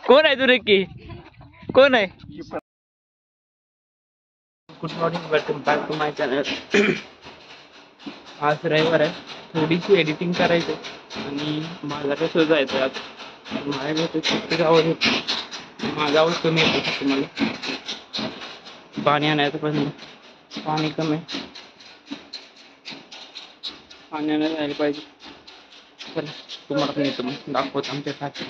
कोण आहे तू नक्की? कोण आहे? Good morning, welcome back to my channel. आज रविवार आहे, थोडीशी एडिटिंग करायची आणि माझा कसं जायचं आज माझ्या खूप आवड होती. माझा आवाज कमी येतो तुम्हाला. पाणी आणायचं पण पाणी कमी आहे, पाणी आणायला जायला पाहिजे. चला तुम्हाला पण येतो मग दाखवतो आमच्या खात.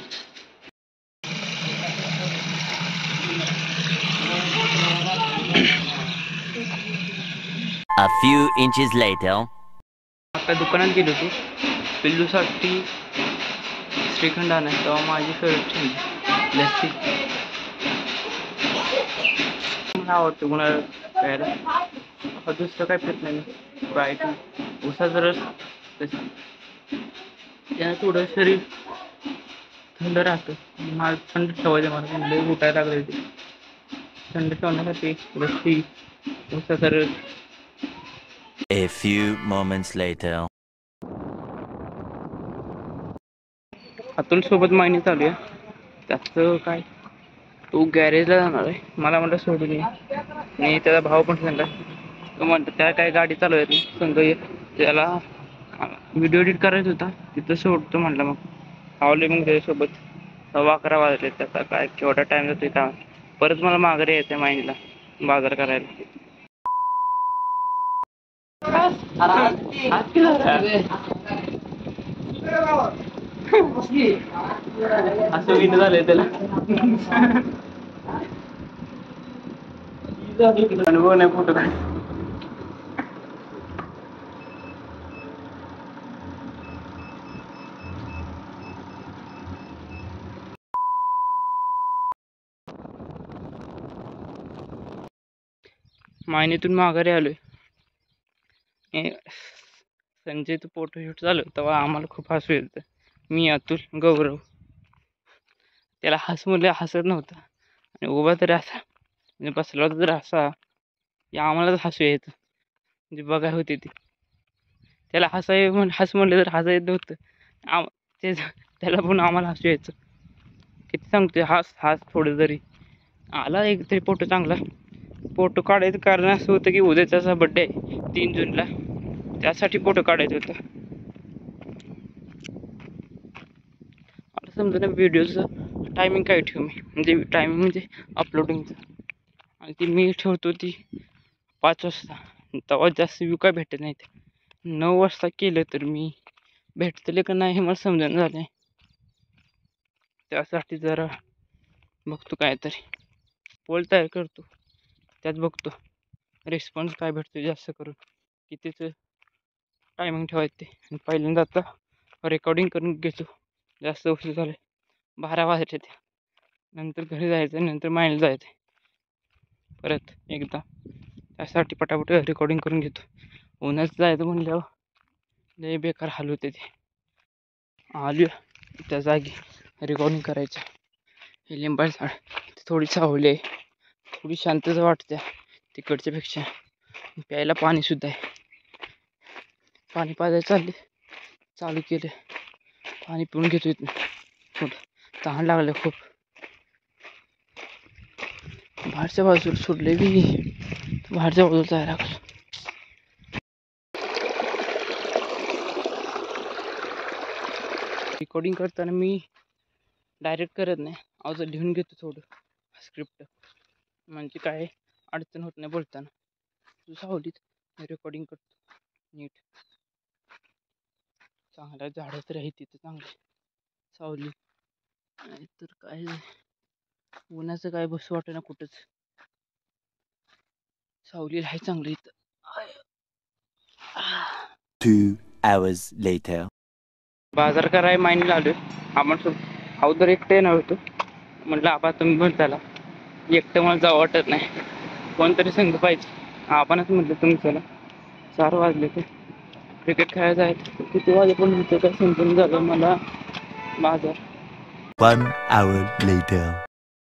A few inches later. आता दुकानात गेलो होतो पिल्लूसाठी श्रीखंड आणायचं, तेव्हा माझी फेवरेट थंडी लस्सी. मला आवडतं कोणाला प्यायला. दुसरं काय पित नाही मी. स्प्राईट, उसाचा रस, त्यानं थोडं शरीर थंड राहतं. मला थंड ठेवायचं, मला लई उठायला लागले ते. थंड ठेवण्यासाठी लस्सी, उसाचा रस. A few moments later. Atul सोबत मायनी चालू आहे. त्याचं काय, तो गॅरेजला जाणार आहे. मला म्हटलं सोडून ये. आणि त्याचा भाव पण सांगला, तो म्हणतो त्या काय गाडी चालू आहे संघ ये. त्याला व्हिडिओ एडिट करायचा होता, तिथं सोडतो म्हटलं. मग आवले मग त्याच्यासोबत 11:15 वाजले. त्याचा काय केवढा टाईम जातो का. परत मला माघारी यायचं आहे मायनीला बाजार करायला. असं विन झालंय त्याला. अनुभव नाही फोटो काढ. मायनीतून माघारी आलोय. संजयचं फोटोशूट झालं तेव्हा आम्हाला खूप हसू येतं. मी, अतुल, गौरव. त्याला म्हणलं हसत नव्हता आणि उभा तरी असा म्हणजे बसला होता तर असा, या आम्हालाच हसू यायचं. म्हणजे बघाय होती ती. त्याला हस म्हणलं तर हसा येत नव्हतं. त्याला पण आम्हाला हसू यायचं. किती सांगतोय हास थोडं तरी. आला एक तरी फोटो चांगला. फोटो काढायचं कारण असं होतं की उद्या त्याचा बड्डे आहे 3 जूनला, त्यासाठी फोटो काढायचा होता. आता समजा ना व्हिडिओचं टायमिंग काय ठेवू मी, म्हणजे टायमिंग म्हणजे अपलोडिंगचं. आणि ती मी ठेवतो ती 5 वाजता. तेव्हा जास्त व्ह्यू काय भेटत नाहीत. 9 वाजता केलं तर मी भेटतले का नाही हे मला समजून झालं आहे. त्यासाठी जरा बघतो काहीतरी पोल तयार करतो, त्यात बघतो रिस्पॉन्स काय भेटतो जास्त करून, कितीचं टायमिंग ठेवायचं ते. आणि पहिल्यांदा आता रेकॉर्डिंग करून घेतो. जास्त उशीर झाले, 12 वाजले. ते नंतर घरी जायचं, नंतर मायला जायचं परत एकदा. त्यासाठी पटापट रेकॉर्डिंग करून घेतो. उन्हाच जायचं म्हणल्यावर लय बेकार हाल होते. ते आलो त्या जागी रेकॉर्डिंग करायचं. हे लिंबाळ झाड थोडी सावली आहे, थोडी शांतता वाटते तिकडच्यापेक्षा. प्यायला पाणीसुद्धा आहे. पाणी पाजायला चालू केलं, पाणी पिऊन घेतो इथून. थोडं तहान लागलं खूप. बाहेरच्या बाजूला सोडले बी, बाहेरच्या बाजूला जायला लागलं. रेकॉर्डिंग करताना मी डायरेक्ट करत नाही, अजून लिहून घेतो थोडं स्क्रिप्ट, म्हणजे काय अडचण होत नाही बोलताना. तू सावलीत रेकॉर्डिंग करतो नीट. चांगल्या झाडं तर आहे तिथं, चांगली सावली. नाही तर काय उन्हाचं काय बसू वाटत ना कुठंच. सावली आहे चांगली इथं. 2 hours later. बाजार करायला मायनीला आलोय. आपण अगोदर एकटे नव्हतो, म्हटलं आपण तुम्ही पण चला. एकटं मला जावं वाटत नाही, कोणतरी संघ पाहिजे. आपणच म्हटलं तुम्ही चला. 4 वाजले ते क्रिकेट खेळायला जायचं. किती वाजेपर्यंत होतं काय समजून झालं मला बाजार. 1 hour later.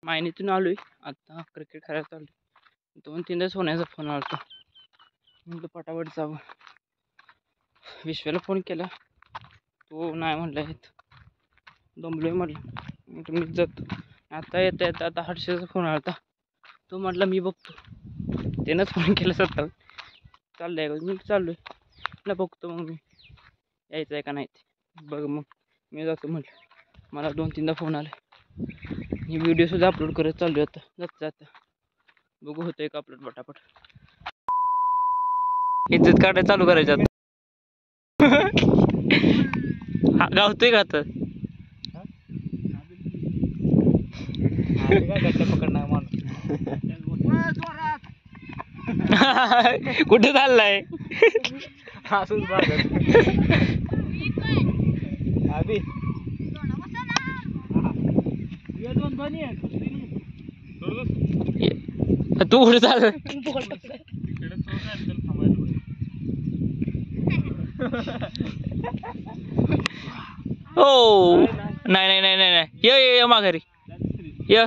मायनीतून आलोय आता, क्रिकेट खेळायला चालू. 2-3दा सोन्याचा फोन आला. म्हटलं पटापट जावं. विश्वाला फोन केला, तो नाही म्हटलं आहेत. दमलोय म्हटलं मीच जातो. आता येता आता हर्षाचा फोन आला. तो म्हटला मी बघतो. त्यानंच फोन केला स्वतः. चाललंय मी चाललोय ना, बघतो मग मी यायचं आहे का नाही ते बघ. मग मी जातो म्हटलं. मला 2-3दा फोन आले. ही व्हिडिओसुद्धा अपलोड करत चालू आता जाता बघू होतं का अपलोड पटापट. इज्जत काढायला चालू करायच्यात. गावतोय का आता? कुठे चाललाय? तू कुठे चाललाय? हो नाही ये माघारी ये.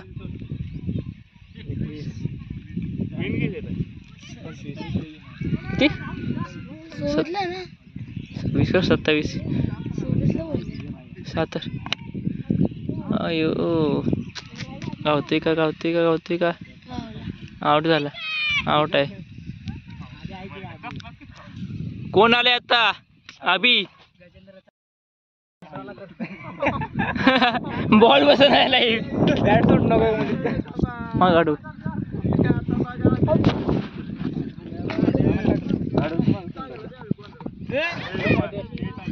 किती 26-27 7. अयो गावतोय का? आउट झाला. आउट आहे. कोण आले आता? अभि बॉल बसून आला. बॅट सोड नको मग आडू.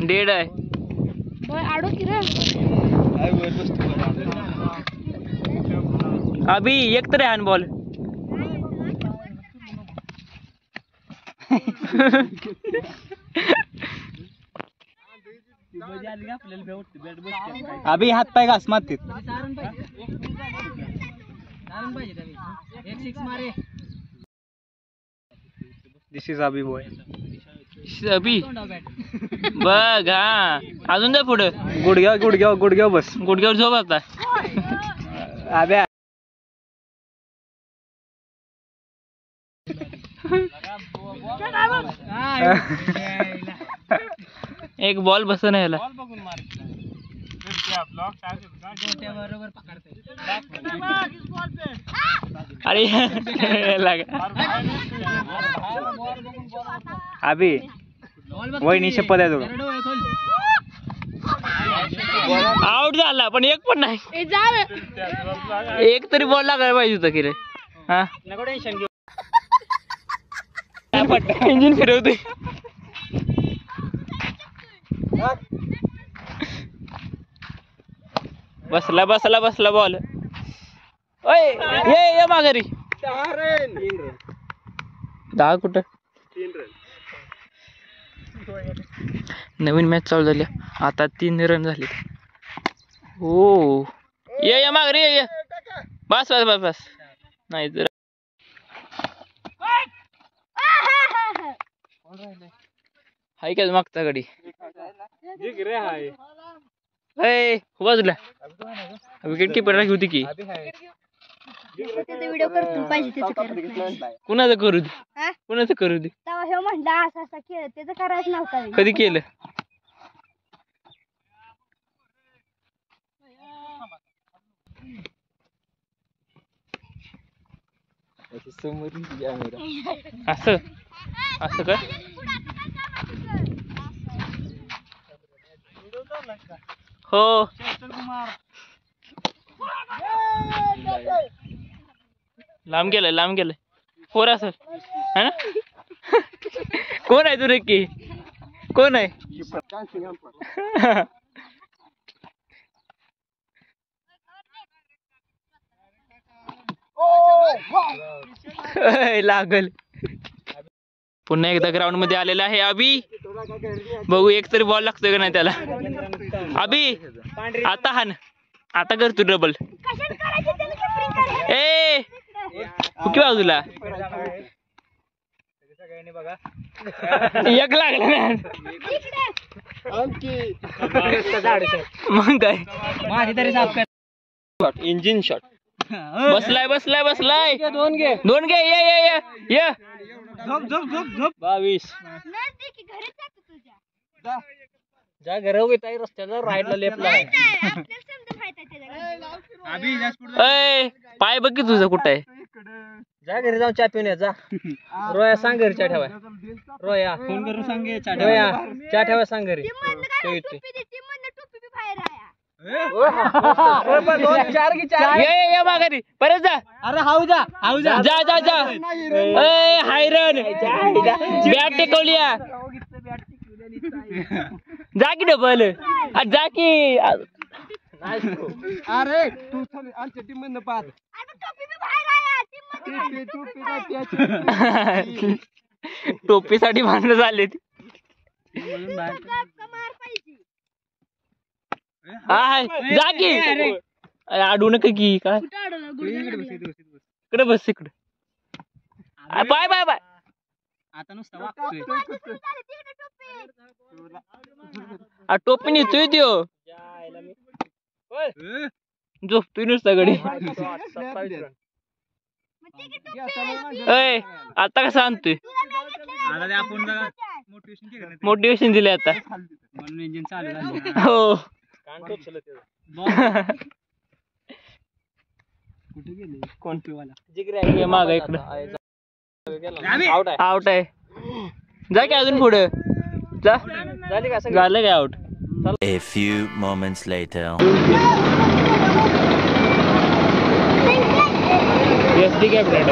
डेड आहे. अभि एक तर आहे बॉल. अभि हात पाय घास मातीत. दिस इज अभि बॉय. अभि बघ. हा अजून जा पुढं. गुडघ्याव बस. गुडघ्यावर झोप आता. अभ्या एक बॉल बसन यायला. अरे अभि वहिनी शपथ आहे तुला. आउट झाला पण एक पण नाही. एक तरी बॉल लागायला पाहिजे होता की रे. हा इंजिन फिरवते. बसला बॉल. ये माघारी. 10 कुठं. नवीन मॅच चालू झाली आता. 3 रन झाले. हो ये माघारी ये. बस नाही तर हाय का मागचा गडी. बाजूला विकेट किपर राखी होती की. कुणाचं करू दे. कधी केलं? असं का? हो लांब गेलंय. 4 असेल है ना. कोण आहे तू नक्की? कोण आहे? लागल. पुन्हा एकदा ग्राउंड मध्ये आलेला आहे अभि. बघू एक तरी बॉल लागतोय का नाही त्याला. अभि आता हान. आता कर तू डबल. ए कुठे बाजूला. एक लागला ना. मग काय माझी तरी साफ कर. Engine shot. बसलाय. 2 घे. ये 22. ज्या घरावर आहे रस्त्याला राईटला लेफ्टला पाय बघ की तुझं कुठं आहे. जा घरी जाऊन चहा पिऊन या जा. रोया सांग घरी चहा ठेवाय. रोया फोन करून सांग रोया चहा ठेवाय सांग घरी. माघारी परत जा. अरे हाऊ जा जा जा जा. हायरन बॅट टेकवली जा की डबल जा की. अरे तू आमच्या टीम मधनं पाहत टोपीसाठी भांडण झाले. हा जा की. अडू नका की काय इकडे बस इकडे. Bye bye bye. आता नुसतं वागतोय. टोपी नेतोय त्यो झोपतोय नुसता गडी. आता कसं आणतोय मोटिवेशन दिले आता म्हणून इंजिन चालू झालं. हो कुठे गेले कोण पिवाला जिगऱ्या माग इकडं आउट आहे. जा की अजून पुढे जा. झालं काय out. A few moments later. SD cabinet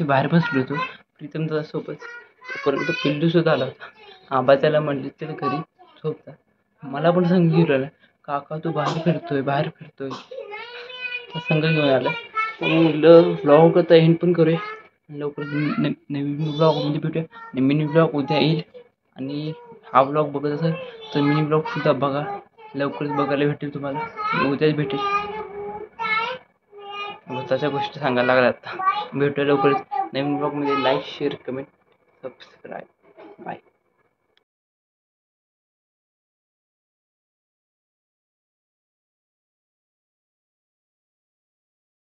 बाहेर बसलो होतो प्रीतम दादा सोबत. परंतु पिल्लू सुद्धा आला होता. आबा त्याला म्हणले त्याला घरी झोपता. मला पण संग घेऊन आला. काका तू बाहेर फिरतोय संघ घेऊन आला. म्हटलं ब्लॉग आता एंड पण करूया लवकर. नवीन ब्लॉग मध्ये भेटूया. आणि मिनी ब्लॉग उद्या येईल. आणि हा ब्लॉग बघत असेल तर मिनी ब्लॉग सुद्धा बघा. लवकरच बघायला भेटेल तुम्हाला. उद्याच भेटेल. त्याच्या गोष्टी सांगायला लागल्या आता. भेटूया लवकरच नवीन ब्लॉगमध्ये. Like share comment subscribe.